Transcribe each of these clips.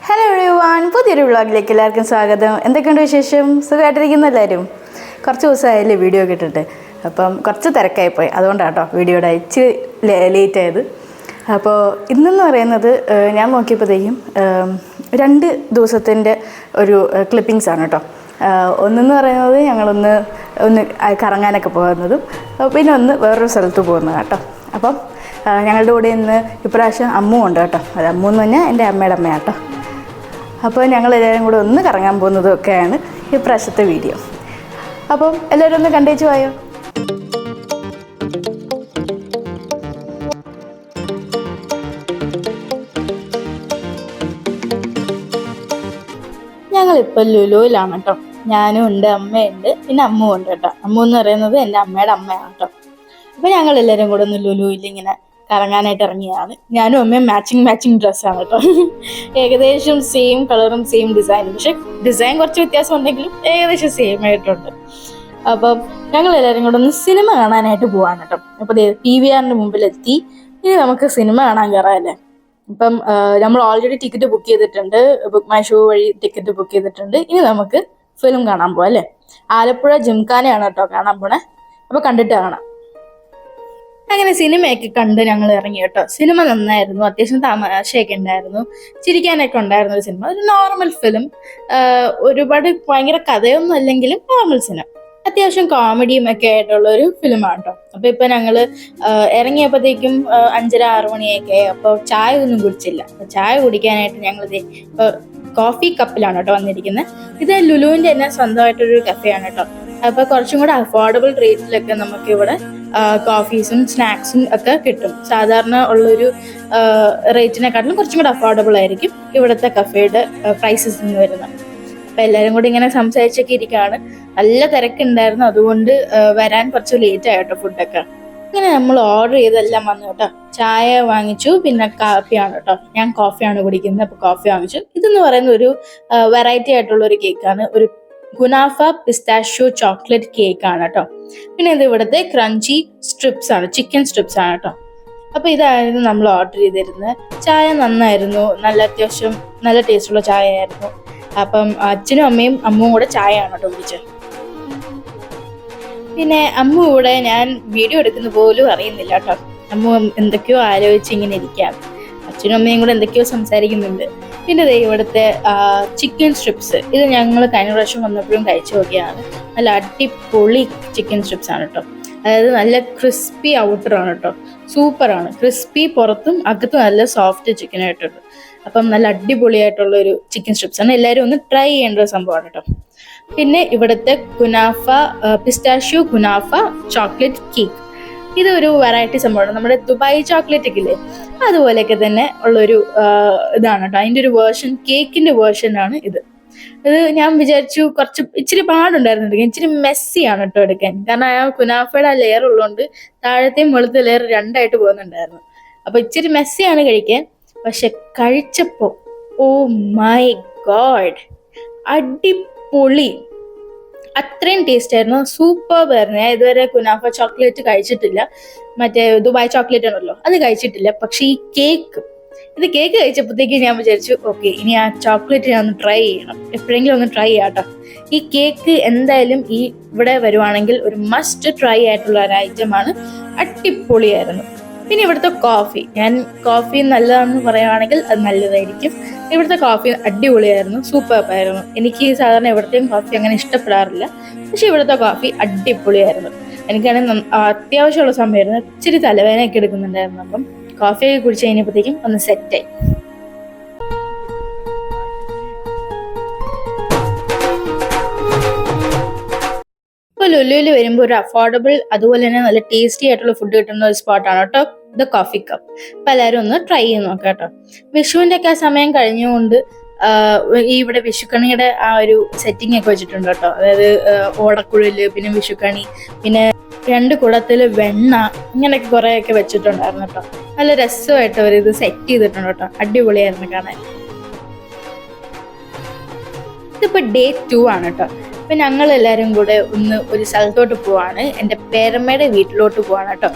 Hello everyone, പുതിയൊരു വ്ളോഗിലേക്ക് എല്ലാവർക്കും സ്വാഗതം. എന്തൊക്കെയുണ്ട് വിശേഷം? സുഖമായിട്ടിരിക്കുന്ന എല്ലാവരും? കുറച്ച് ദിവസമായില്ലേ വീഡിയോ കിട്ടിട്ട്. അപ്പം കുറച്ച് തിരക്കായിപ്പോയി, അതുകൊണ്ടാണ് കേട്ടോ വീഡിയോയുടെ ഇച്ചിരി ലേറ്റ് ആയത്. അപ്പോൾ ഇന്നെന്ന് പറയുന്നത് ഞാൻ നോക്കിയപ്പോഴത്തേക്കും 2 ദിവസത്തിൻ്റെ ഒരു ക്ലിപ്പിങ്സാണ് കേട്ടോ. ഒന്നെന്ന് പറയുന്നത് ഞങ്ങളൊന്ന് കറങ്ങാനൊക്കെ പോകുന്നതും, പിന്നെ ഒന്ന് വേറൊരു സ്ഥലത്ത് പോകുന്നത് കേട്ടോ. അപ്പം ഞങ്ങളുടെ കൂടെ ഇന്ന് ഇപ്രാവശ്യം അമ്മു ഉണ്ട് കേട്ടോ. അത് അമ്മു എന്ന് പറഞ്ഞാൽ എൻ്റെ അമ്മയുടെ അമ്മയാണ് കേട്ടോ. അപ്പോൾ ഞങ്ങളെല്ലാവരും കൂടെ ഒന്ന് കറങ്ങാൻ പോകുന്നതും ഒക്കെയാണ് ഇപ്രാവശ്യത്തെ വീഡിയോ. അപ്പം എല്ലാവരും ഒന്ന് കണ്ടേച്ചു പോയോ? ഞങ്ങളിപ്പോൾ ലുലുവിലാണ് കേട്ടോ. ഞാനും ഉണ്ട്, അമ്മയുണ്ട്, പിന്നെ അമ്മു ഉണ്ട് കേട്ടോ. അമ്മു എന്ന് പറയുന്നത് എൻ്റെ അമ്മയുടെ അമ്മയാണ് കേട്ടോ. അപ്പോൾ ഞങ്ങളെല്ലാവരും കൂടെ ഒന്ന് ലുലുവിൽ ഇങ്ങനെ കറങ്ങാനായിട്ട് ഇറങ്ങിയാണ്. ഞാനും അമ്മയും മാച്ചിങ് ഡ്രസ്സാണ് കേട്ടോ. ഏകദേശം സെയിം കളറും സെയിം ഡിസൈനും, പക്ഷെ ഡിസൈൻ കുറച്ച് വ്യത്യാസം ഉണ്ടെങ്കിലും ഏകദേശം സെയിം ആയിട്ടുണ്ട്. അപ്പം ഞങ്ങൾ എല്ലാവരും കൂടെ ഒന്ന് സിനിമ കാണാനായിട്ട് പോവാണ് കേട്ടോ. അപ്പോൾ PVRന്റെ മുമ്പിലെത്തി. ഇനി നമുക്ക് സിനിമ കാണാൻ കയറാമല്ലേ. ഇപ്പം നമ്മൾ ഓൾറെഡി ടിക്കറ്റ് ബുക്ക് ചെയ്തിട്ടുണ്ട്, ബുക്ക് മൈ ഷോ വഴി ടിക്കറ്റ് ബുക്ക് ചെയ്തിട്ടുണ്ട്. ഇനി നമുക്ക് ഫിലിം കാണാൻ പോവാം അല്ലേ. ആലപ്പുഴ ജിംഖാനയാണ് കേട്ടോ കാണാൻ പോണേ. അപ്പോൾ കണ്ടിട്ട് കാണാം. അങ്ങനെ സിനിമയൊക്കെ കണ്ട് ഞങ്ങൾ ഇറങ്ങി കേട്ടോ. സിനിമ നന്നായിരുന്നു, അത്യാവശ്യം തമാശയൊക്കെ ഉണ്ടായിരുന്നു, ചിരിക്കാനൊക്കെ ഉണ്ടായിരുന്ന ഒരു സിനിമ. ഒരു നോർമൽ ഫിലിം, ഒരുപാട് ഭയങ്കര കഥയൊന്നും അല്ലെങ്കിലും നോർമൽ സിനിമ, അത്യാവശ്യം കോമഡിയും ഒക്കെ ആയിട്ടുള്ള ഒരു ഫിലിമാണ് കേട്ടോ. അപ്പോൾ ഇപ്പം ഞങ്ങൾ ഇറങ്ങിയപ്പോഴത്തേക്കും 5:30-6 മണിയൊക്കെ. അപ്പോൾ ചായ ഒന്നും കുടിച്ചില്ല. അപ്പോൾ ചായ കുടിക്കാനായിട്ട് ഞങ്ങളിത് ഇപ്പോൾ കോഫി കപ്പിലാണ് കേട്ടോ വന്നിരിക്കുന്നത്. ഇത് ലുലുവിൻ്റെ തന്നെ സ്വന്തമായിട്ടൊരു കഫേയാണ് കേട്ടോ. അപ്പോൾ കുറച്ചും കൂടെ അഫോർഡബിൾ റേറ്റിലൊക്കെ നമുക്കിവിടെ കോഫീസും സ്നാക്സും ഒക്കെ കിട്ടും. സാധാരണ ഉള്ളൊരു റേറ്റിനെക്കാട്ടിലും കുറച്ചും കൂടെ അഫോർഡബിൾ ആയിരിക്കും ഇവിടുത്തെ കഫേയുടെ പ്രൈസസ് എന്ന് വരുന്നത്. അപ്പം എല്ലാവരും കൂടി ഇങ്ങനെ സംസാരിച്ചൊക്കെ ഇരിക്കുകയാണ്. നല്ല തിരക്കുണ്ടായിരുന്നു, അതുകൊണ്ട് വരാൻ കുറച്ച് ലേറ്റ് ആയിട്ടോ ഫുഡൊക്കെ. ഇങ്ങനെ നമ്മൾ ഓർഡർ ചെയ്തെല്ലാം വന്നു കേട്ടോ. ചായ വാങ്ങിച്ചു, പിന്നെ കാപ്പിയാണ് കേട്ടോ. ഞാൻ കോഫിയാണ് കുടിക്കുന്നത്, അപ്പോൾ കോഫി വാങ്ങിച്ചു. ഇതെന്ന് പറയുന്ന ഒരു വെറൈറ്റി ആയിട്ടുള്ള ഒരു കേക്കാണ്. ഒരു ഗുനാഫ പിസ്താഷ്യോ ചോക്ലേറ്റ് കേക്ക് ആണ് കേട്ടോ. പിന്നെ ഇത് ഇവിടുത്തെ ക്രഞ്ചി സ്ട്രിപ്സ് ആണ്, ചിക്കൻ സ്ട്രിപ്സ് ആണ് കേട്ടോ. അപ്പോൾ ഇതായിരുന്നു നമ്മൾ ഓർഡർ ചെയ്തിരുന്നത്. ചായ നന്നായിരുന്നു, അത്യാവശ്യം നല്ല ടേസ്റ്റുള്ള ചായ ആയിരുന്നു. അപ്പം അച്ഛനും അമ്മയും അമ്മുവും കൂടെ ചായയാണ് കേട്ടോ കുടിച്ചത്. പിന്നെ അമ്മു കൂടെ ഞാൻ വീഡിയോ എടുക്കുന്ന പോലും അറിയുന്നില്ല കേട്ടോ. അമ്മു എന്തൊക്കെയോ ആലോചിച്ച് ഇങ്ങനെ ഇരിക്കാം. അച്ഛനും അമ്മയും കൂടെ എന്തൊക്കെയോ സംസാരിക്കുന്നുണ്ട്. പിന്നെ ഇവിടുത്തെ ചിക്കൻ സ്ട്രിപ്സ്, ഇത് ഞങ്ങൾ കഴിഞ്ഞ പ്രാവശ്യം വന്നപ്പോഴും കഴിച്ചു നോക്കിയാണ്. നല്ല അടിപൊളി ചിക്കൻ സ്ട്രിപ്സ് ആണ് കേട്ടോ. അതായത് നല്ല ക്രിസ്പി ഔട്ടറാണ് കേട്ടോ, സൂപ്പറാണ്. ക്രിസ്പി പുറത്തും അകത്തും നല്ല സോഫ്റ്റ് ചിക്കൻ ആയിട്ടുണ്ട്. അപ്പം നല്ല അടിപൊളിയായിട്ടുള്ള ഒരു ചിക്കൻ സ്ട്രിപ്സ് ആണ്. എല്ലാവരും ഒന്ന് ട്രൈ ചെയ്യേണ്ട ഒരു സംഭവമാണ് കേട്ടോ. പിന്നെ ഇവിടുത്തെ ഗുനാഫ പിസ്താഷ്യോ ഗുനാഫ ചോക്ലേറ്റ് കേക്ക്, ഇതൊരു വെറൈറ്റി സംഭവമാണ്. നമ്മുടെ ദുബായ് ചോക്ലേറ്റ് ഒക്കെ ഇല്ലേ, അതുപോലെയൊക്കെ തന്നെ ഉള്ളൊരു ഇതാണ് കേട്ടോ. അതിൻ്റെ ഒരു വേർഷൻ, കേക്കിൻ്റെ വേർഷനാണ് ഇത്. ഞാൻ വിചാരിച്ചു ഇച്ചിരി പാടുണ്ടായിരുന്നു എടുക്കാൻ, ഇച്ചിരി മെസ്സിയാണ് കേട്ടോ എടുക്കാൻ. കാരണം ആ കുനാഫയുടെ ആ ലെയർ ഉള്ളതുകൊണ്ട് താഴത്തെയും മുകളിലത്തെ ലെയർ 2ആയിട്ട് പോകുന്നുണ്ടായിരുന്നു. അപ്പോൾ ഇച്ചിരി മെസ്സിയാണ് കഴിക്കാൻ. പക്ഷെ കഴിച്ചപ്പോൾ ഓ മൈ ഗോഡ്, അടിപൊളി, അത്രയും ടേസ്റ്റ് ആയിരുന്നു, സൂപ്പർ ആയിരുന്നു. ഞാൻ ഇതുവരെ കുനാഫ ചോക്ലേറ്റ് കഴിച്ചിട്ടില്ല, മറ്റേ ദുബായ് ചോക്ലേറ്റ് ആണല്ലോ അത് കഴിച്ചിട്ടില്ല. പക്ഷെ ഈ കേക്ക് കഴിച്ചപ്പോഴത്തേക്ക് ഞാൻ വിചാരിച്ചു ഓക്കെ, ഇനി ആ ചോക്ലേറ്റ് ഞാൻ ഒന്ന് ട്രൈ ചെയ്യണം, എപ്പോഴെങ്കിലും ഒന്ന് ട്രൈ ചെയ്യാം കേട്ടോ. ഈ കേക്ക് എന്തായാലും ഇവിടെ വരുവാണെങ്കിൽ ഒരു മസ്റ്റ് ട്രൈ ആയിട്ടുള്ള ഒരു ഐറ്റമാണ്. അടിപൊളിയായിരുന്നു. പിന്നെ ഇവിടുത്തെ കോഫി നല്ലതാണെന്ന് പറയുവാണെങ്കിൽ അത് നല്ലതായിരിക്കും. ഇവിടുത്തെ കോഫി അടിപൊളിയായിരുന്നു, സൂപ്പറായിരുന്നു. എനിക്ക് സാധാരണ ഇവിടുത്തെയും കോഫി അങ്ങനെ ഇഷ്ടപ്പെടാറില്ല, പക്ഷെ ഇവിടുത്തെ കോഫി അടിപൊളിയായിരുന്നു. എനിക്കാണെങ്കിൽ അത്യാവശ്യമുള്ള സമയമായിരുന്നു, ഇച്ചിരി തലവേദനയൊക്കെ എടുക്കുന്നുണ്ടായിരുന്നു. അപ്പം കോഫിയൊക്കെ കുടിച്ച് കഴിഞ്ഞപ്പോഴത്തേക്കും ഒന്ന് സെറ്റായി. ഇപ്പോൾ ലുലുവിൽ വരുമ്പോൾ ഒരു അഫോർഡബിൾ അതുപോലെ തന്നെ നല്ല ടേസ്റ്റി ആയിട്ടുള്ള ഫുഡ് കിട്ടുന്ന ഒരു സ്പോട്ടാണ് കേട്ടോ ദ കോഫി കപ്പ്. അപ്പം എല്ലാവരും ഒന്ന് ട്രൈ ചെയ്ത് നോക്കാം കേട്ടോ. വിഷുവിൻ്റെ ഒക്കെ ആ സമയം കഴിഞ്ഞുകൊണ്ട് ഇവിടെ വിഷുക്കണിയുടെ ആ ഒരു സെറ്റിംഗ് ഒക്കെ വെച്ചിട്ടുണ്ട് കേട്ടോ. അതായത് ഓടക്കുഴല്, പിന്നെ വിഷുക്കണി, പിന്നെ 2 കുടത്തിൽ വെണ്ണ, ഇങ്ങനെയൊക്കെ കുറേയൊക്കെ വെച്ചിട്ടുണ്ടായിരുന്നു കേട്ടോ. നല്ല രസമായിട്ട് അവർ ഇത് സെറ്റ് ചെയ്തിട്ടുണ്ട് കേട്ടോ. അടിപൊളിയായിരുന്നു കാണാൻ. ഇതിപ്പോൾ Day 2 ആണ് കേട്ടോ. അപ്പം ഞങ്ങളെല്ലാവരും കൂടെ ഒരു സ്ഥലത്തോട്ട് പോവാണ്. എൻ്റെ പേരമ്മയുടെ വീട്ടിലോട്ട് പോവാണ് കേട്ടോ.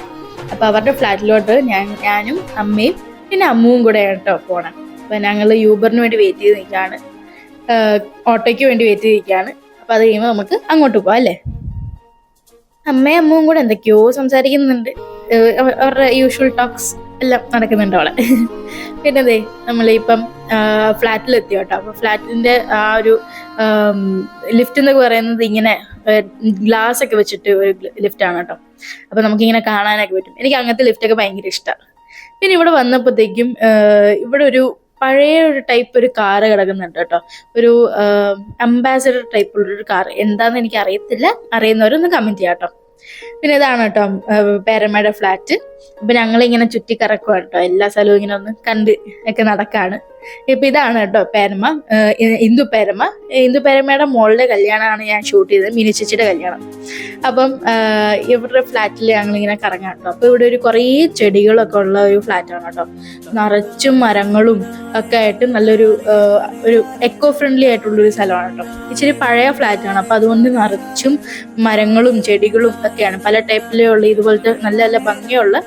അപ്പോൾ അവരുടെ ഫ്ലാറ്റിലോട്ട് ഞാനും അമ്മയും പിന്നെ അമ്മുവും കൂടെ കേട്ടോ പോകണം. അപ്പം ഞങ്ങൾ യൂബറിന് വേണ്ടി വെയിറ്റ് ചെയ്ത് നിൽക്കുകയാണ്, ഓട്ടോയ്ക്ക് വേണ്ടി വെയിറ്റ് ചെയ്ത് നിൽക്കുകയാണ്. അപ്പോൾ അത് കഴിയുമ്പോൾ നമുക്ക് അങ്ങോട്ട് പോകാം അല്ലേ. അമ്മയും അമ്മവും കൂടെ എന്തൊക്കെയോ സംസാരിക്കുന്നുണ്ട്, അവരുടെ യൂഷ്വൽ ടോക്സ് എല്ലാം നടക്കുന്നുണ്ട് അവിടെ. പിന്നെ അതെ നമ്മളിപ്പം ഫ്ലാറ്റിലെത്തി കേട്ടോ. അപ്പോൾ ഫ്ലാറ്റിൻ്റെ ആ ഒരു ലിഫ്റ്റ് എന്നൊക്കെ പറയുന്നത് ഇങ്ങനെ ഗ്ലാസ് ഒക്കെ വെച്ചിട്ട് ഒരു ലിഫ്റ്റാണ് കേട്ടോ. അപ്പോൾ നമുക്കിങ്ങനെ കാണാനൊക്കെ പറ്റും. എനിക്ക് അങ്ങനത്തെ ലിഫ്റ്റൊക്കെ ഭയങ്കര ഇഷ്ടമാണ്. പിന്നെ ഇവിടെ വന്നപ്പോഴത്തേക്കും ഇവിടെ ഒരു പഴയ ഒരു ടൈപ്പ് ഒരു കാറ് കിടക്കുന്നുണ്ട് കേട്ടോ. ഒരു അംബാസഡർ ടൈപ്പുള്ളൊരു കാർ, എന്താണെന്ന് എനിക്ക് അറിയത്തില്ല, അറിയുന്നവരൊന്ന് കമൻറ്റ് ചെയ്യാം കേട്ടോ. പിന്നെ ഇതാണ് കേട്ടോ പേരമ്മയുടെ ഫ്ലാറ്റ്. അപ്പം ഞങ്ങളിങ്ങനെ ചുറ്റിക്കറക്കുക കേട്ടോ, എല്ലാ സ്ഥലവും ഇങ്ങനെ ഒന്ന് കണ്ട് ഒക്കെ നടക്കാണ്. ഇപ്പം ഇതാണ് കേട്ടോ പേരമ്മ, ഇന്ദു പേരമ്മയുടെ മോളുടെ കല്യാണമാണ് ഞാൻ ഷൂട്ട് ചെയ്തത്, മിനി ചേച്ചിയുടെ കല്യാണം. അപ്പം ഇവരുടെ ഫ്ലാറ്റിൽ ഞങ്ങളിങ്ങനെ കറങ്ങാം കേട്ടോ. അപ്പോൾ ഇവിടെ ഒരു കുറേ ചെടികളൊക്കെ ഉള്ള ഒരു ഫ്ലാറ്റാണ് കേട്ടോ. നിറച്ചും മരങ്ങളും ഒക്കെ ആയിട്ട് നല്ലൊരു ഒരു എക്കോ ഫ്രണ്ട്ലി ആയിട്ടുള്ളൊരു സ്ഥലമാണ് കേട്ടോ. ഇച്ചിരി പഴയ ഫ്ലാറ്റാണ്, അപ്പോൾ അതുകൊണ്ട് നിറച്ചും മരങ്ങളും ചെടികളും ഒക്കെയാണ്. പല ടൈപ്പിലുള്ള ഇതുപോലത്തെ നല്ല നല്ല ഭംഗിയുള്ള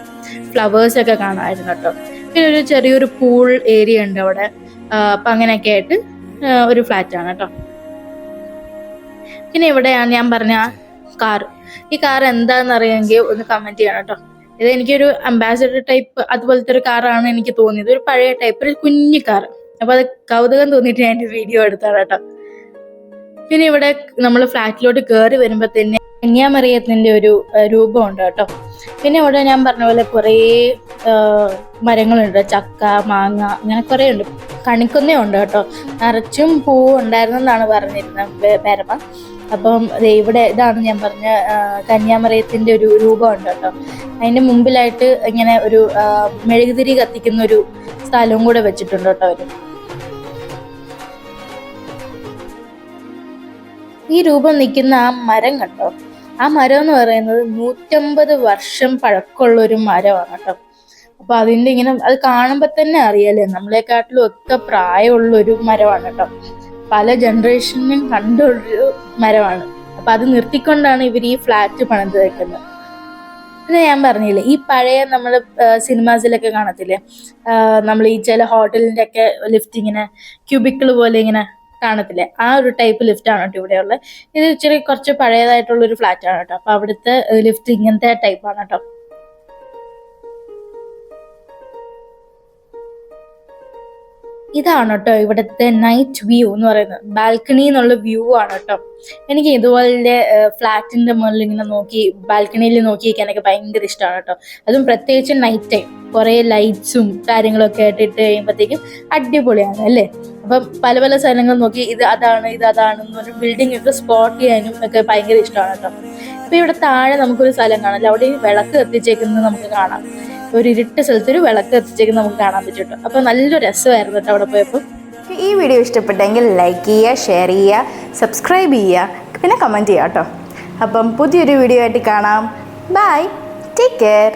ഫ്ലവേഴ്സൊക്കെ കാണാമായിരുന്നു കേട്ടോ. പിന്നെ ഒരു ചെറിയൊരു പൂൾ ഏരിയ ഉണ്ട് അവിടെ. അപ്പം അങ്ങനെയൊക്കെ ആയിട്ട് ഒരു ഫ്ലാറ്റാണ് കേട്ടോ. പിന്നെ ഇവിടെയാണ് ഞാൻ പറഞ്ഞ കാർ. ഈ കാർ എന്താണെന്ന് അറിയാമെങ്കിൽ ഒന്ന് കമൻറ്റ് ചെയ്യണം കേട്ടോ. ഇത് എനിക്കൊരു അംബാസഡർ ടൈപ്പ് അതുപോലത്തെ ഒരു കാറാണ് എനിക്ക് തോന്നിയത്, ഒരു പഴയ ടൈപ്പ് ഒരു കുഞ്ഞു കാർ. അപ്പോൾ അത് കൗതുകം തോന്നിയിട്ട് ഞാൻ എൻ്റെ വീഡിയോ എടുത്താണ് കേട്ടോ. പിന്നെ ഇവിടെ നമ്മൾ ഫ്ലാറ്റിലോട്ട് കയറി വരുമ്പോൾ തന്നെ കന്യാമറിയത്തിൻ്റെ ഒരു രൂപമുണ്ട് കേട്ടോ. പിന്നെ ഇവിടെ ഞാൻ പറഞ്ഞ പോലെ കുറേ മരങ്ങളുണ്ട്, ചക്ക, മാങ്ങ, അങ്ങനെ കുറേ ഉണ്ട്. കണിക്കൊന്നേ ഉണ്ട് കേട്ടോ. നിറച്ചും പൂവ് ഉണ്ടായിരുന്നെന്നാണ് പറഞ്ഞിരുന്നത് പേരമ്മ. അപ്പം ഇവിടെ ഇതാണ് ഞാൻ പറഞ്ഞ കന്യാമറിയത്തിൻ്റെ ഒരു രൂപമുണ്ട് കേട്ടോ. അതിൻ്റെ മുമ്പിലായിട്ട് ഇങ്ങനെ ഒരു മെഴുകുതിരി കത്തിക്കുന്ന ഒരു സ്ഥലവും കൂടെ വെച്ചിട്ടുണ്ട് കേട്ടോ അവർ. ഈ രൂപം നിൽക്കുന്ന ആ മരം കണ്ടോ, ആ മരം എന്ന് പറയുന്നത് 150 വർഷം പഴക്കമുള്ള ഒരു മരമാണ് കേട്ടോ. അപ്പൊ അതിൻ്റെ ഇങ്ങനെ അത് കാണുമ്പോൾ തന്നെ അറിയാലേ നമ്മളെക്കാട്ടിലും ഒക്കെ പ്രായമുള്ളൊരു മരമാണ് കേട്ടോ. പല ജനറേഷനും കണ്ടുള്ളൊരു മരമാണ്. അപ്പൊ അത് നിർത്തിക്കൊണ്ടാണ് ഇവർ ഈ ഫ്ലാറ്റ് പണിത് വെക്കുന്നത്. പിന്നെ ഞാൻ പറഞ്ഞില്ലേ, ഈ പഴയ നമ്മൾ സിനിമാസിലൊക്കെ കാണത്തില്ലേ, നമ്മൾ ഈ ചില ഹോട്ടലിൻ്റെ ഒക്കെ ലിഫ്റ്റ് ഇങ്ങനെ ക്യൂബിക്കിൾ പോലെ ഇങ്ങനെ കാണത്തില്ലേ, ആ ഒരു ടൈപ്പ് ലിഫ്റ്റാണ് കേട്ടോ ഇവിടെയുള്ളത്. ഇത് ഇച്ചിരി കുറച്ച് പഴയതായിട്ടുള്ളൊരു ഫ്ലാറ്റാണ് കേട്ടോ. അപ്പോൾ അവിടുത്തെ ലിഫ്റ്റ് ഇങ്ങനത്തെ ടൈപ്പാണ് കേട്ടോ. ഇതാണ് കേട്ടോ ഇവിടുത്തെ നൈറ്റ് വ്യൂ എന്ന് പറയുന്നത്. ബാൽക്കണി എന്നുള്ള വ്യൂ ആണ് കേട്ടോ. എനിക്ക് ഇതുപോലെ ഫ്ലാറ്റിൻ്റെ മുകളിൽ ഇങ്ങനെ നോക്കി ബാൽക്കണിയിൽ നോക്കിയിരിക്കാനൊക്കെ ഭയങ്കര ഇഷ്ടമാണ് കേട്ടോ. അതും പ്രത്യേകിച്ച് നൈറ്റ് ടൈം കുറേ ലൈറ്റ്സും കാര്യങ്ങളൊക്കെ ആയിട്ട് കഴിയുമ്പോഴത്തേക്കും അടിപൊളിയാണ് അല്ലേ. അപ്പം പല പല സ്ഥലങ്ങൾ നോക്കി ഇത് അതാണെന്ന് ഒരു ബിൽഡിംഗ് ഒക്കെ സ്പോട്ട് ചെയ്യാനും ഒക്കെ ഭയങ്കര ഇഷ്ടമാണ് കേട്ടോ. ഇപ്പം ഇവിടെ താഴെ നമുക്കൊരു സ്ഥലം കാണാം, അവിടെ വിളക്ക് കത്തിച്ചേക്കുന്നത് നമുക്ക് കാണാം. ഒരു ഇരുട്ട് സ്ഥലത്ത് ഒരു വിളക്ക് കത്തിച്ചേക്കുന്നത് നമുക്ക് കാണാൻ പറ്റും കേട്ടോ. അപ്പോൾ നല്ലൊരു രസമായിരുന്നു കേട്ടോ അവിടെ പോയപ്പോൾ. ഈ വീഡിയോ ഇഷ്ടപ്പെട്ടെങ്കിൽ ലൈക്ക് ചെയ്യുക, ഷെയർ ചെയ്യുക, സബ്സ്ക്രൈബ് ചെയ്യുക, പിന്നെ കമൻറ്റ് ചെയ്യുക കേട്ടോ. അപ്പം പുതിയൊരു വീഡിയോ ആയിട്ട് കാണാം. Bye, take care.